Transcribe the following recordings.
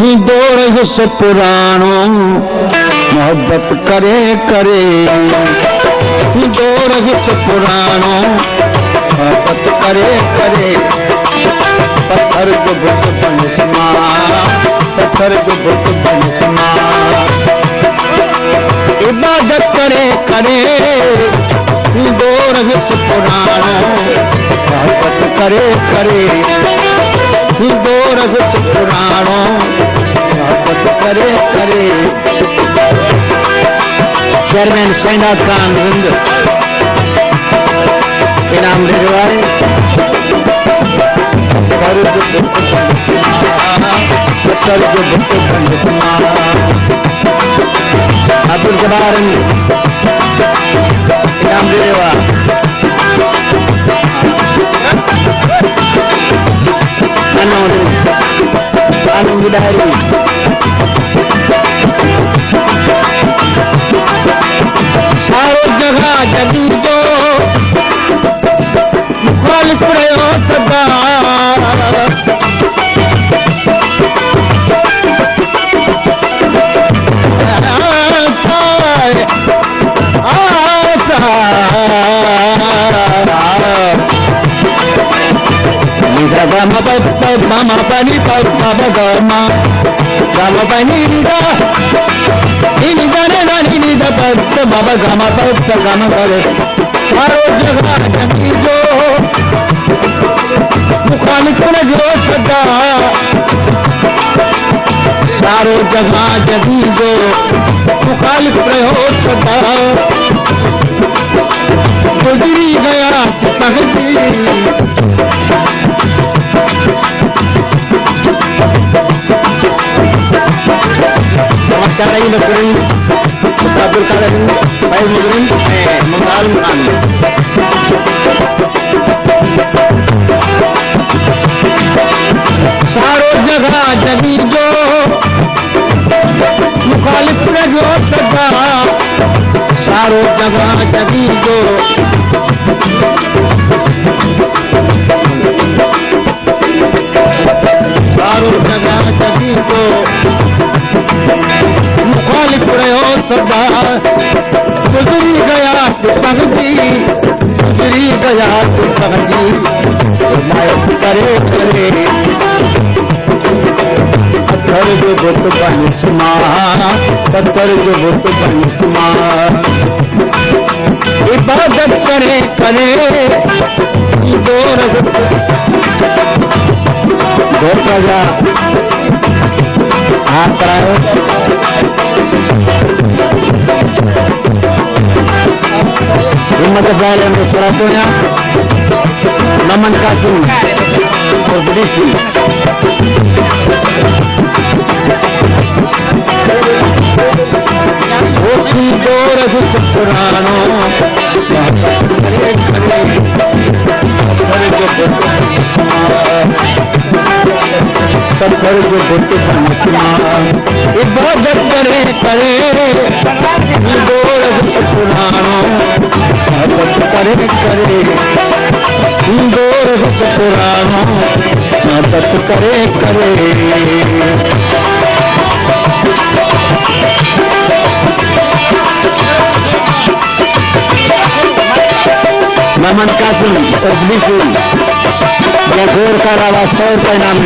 थी दौड़ हिस्स पुराणो मोहब्बत करे करे दौड़ हिस्स पुराणो मोहब्बत करे करे पत्थर जो बुत बनस्मा पत्थर जो बुत बनस्मा इबादत करे करे दौड़ हिस्स पुराणो मोहब्बत करे करे दौड़ हिस्स पुराणो मोहब्बत करे करे चेयरमैन सैनाथ खान हिंद इनाम देने वाले अब्दुल जब्बार इनाम देने वाला आनंद डायरी सारो जगह जगी जो मुखालिफ रहो सदा Mama pani papa gama gama pani nida ini jane na ini da papa baba gama papa gama kare charo jagah jagi jo mukhalif ne jo sada charo jagah jagi jo mukhalif raho sada guzri gaya tahdi Kali Nusrin, Abdul Karim, Bayu Nusrin, Mengal Mu'an. सारो जगह जगी जो मुखालिफ ने जो सदा सारो जगह जगी जो सारो जगह जगी जो मुखालिफ रहो सदा गुजरी गया तहदी गुजरी गया तहदी हिमायत करे करे पत्थर जो बुत बनस्मा पत्थर जो बुत बनस्मा इबादत करे करे दो जा हाथ कराए हिम्मत पहले में सरातोया नमन कासिम और बड़ी दौड़ हिस्स पुराणो पत्थर जो बुत बनस्मा इबादत करे करे दौड़ हिस्स पुराणो मोहब्बत करे करे दौड़ हिस्स पुराणो मोहब्बत करे करे नमन कासिम और या गोर का रावा 100 रुपये इनाम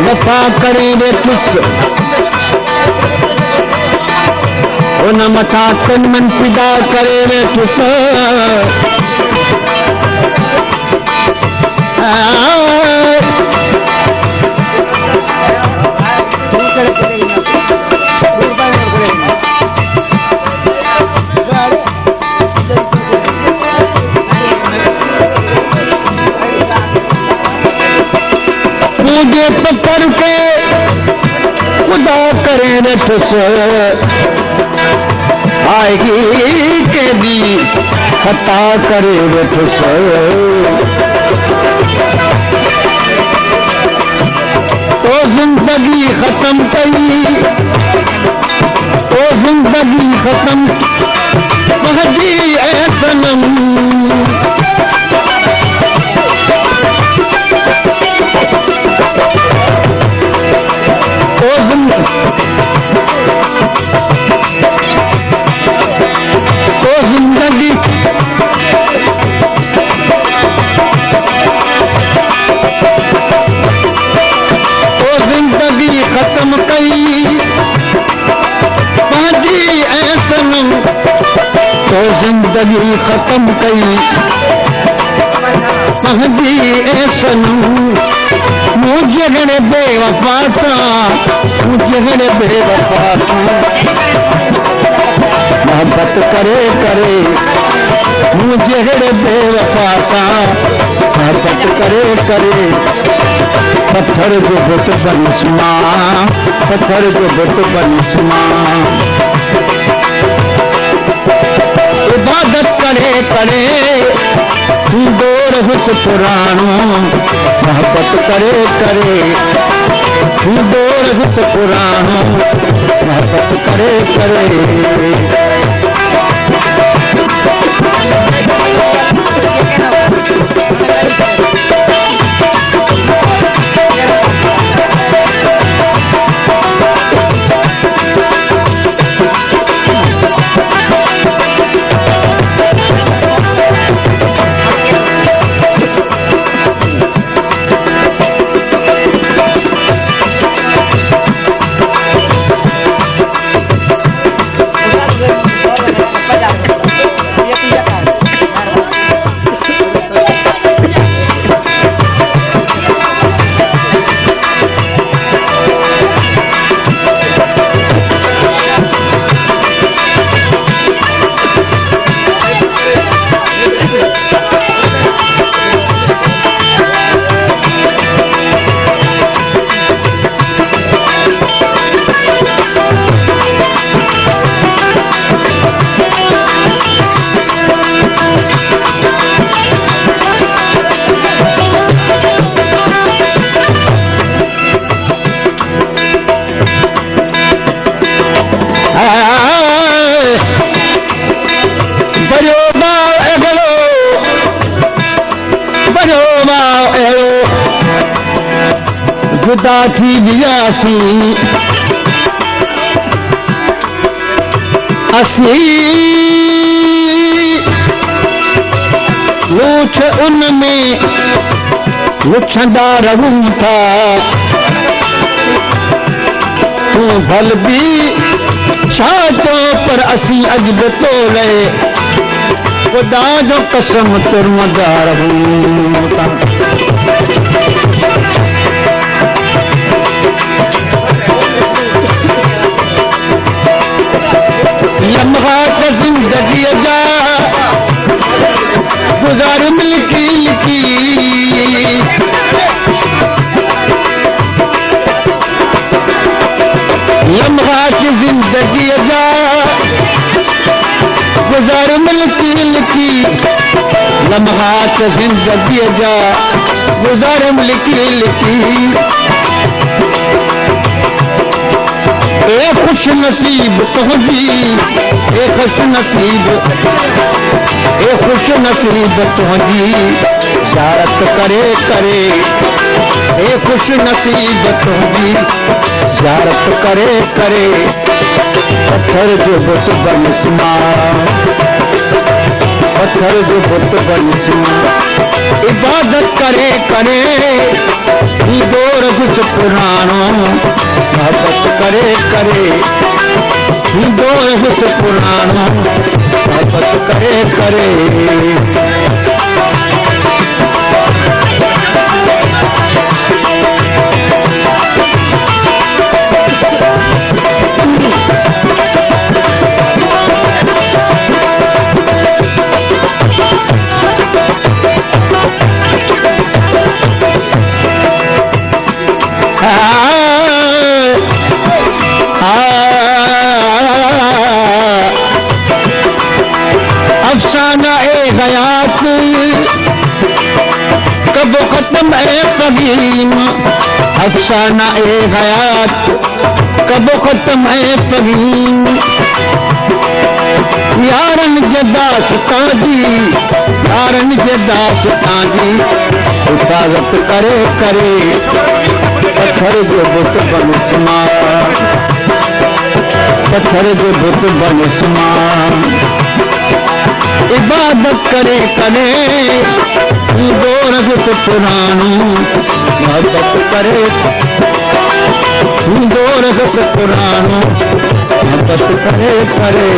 वफा करे वे तुस उन मथा तन मन फिदा करे वे तुस मुझे पकड़ के खुदा करे न ठुस आएगी के दी खता करे न ठुस तो जिंदगी खत्म कई तो जिंदगी खत्म महदी ऐ सनम तो जिंदगी खत्म कई महदी ऐ सनम तो जिंदगी खत्म कई महदी ऐ सनम मुझे घणे बेवफा सां मुझे घणे बेवफा सां मोहब्बत करे करे मुझे घणे बेवफा सां मोहब्बत करे करे पत्थर जो बुत बनिस्मा पत्थर जो बुत बनिस्मा इबादत करे करे तू दौर हुस पुराणो मोहब्बत करे करे तू दौर हुस पुराणो मोहब्बत करे करे जुदा थी वियासी असी लूछ उनमें लुछंदा रहूं था तू भल भी छा तो पर असी अज बतोले खुदा जो कसम तुरमदा रहूं था लम्हात जिंदगी जा गुजार मिलकी लिखी लम्हात जिंदगी जा गुजार मिलकी लिखी लम्हात जिंदगी जा गुजार मिलकी लिखी ए खुश नसीब तुझी ए खुश नसीब ए खुश नसीब तुझी ज़ारत करे करे ए खुश नसीब तुझी ज़ारत करे करे पत्थर जो बुत बनिस्मा पत्थर जो बुत बनिस्मा इबादत करे करे दौर कुछ पुराणो मोहब्बत करे करे दौर कुछ पुराणो मोहब्बत करे करे अफसाना ए गयात कब खत्म है कदीम, अफसाना ए गयात कब खत्म है कदीम। यारन जे दास्तां जी, यारन जे दास्तां जी हिफाज़त करे करे पत्थर जो बुत बन समा, पत्थर जो बुत बन समा। इबादत करे करे दोरग पुराणो, इबादत करे दोरग पुराणो, इबादत करे करे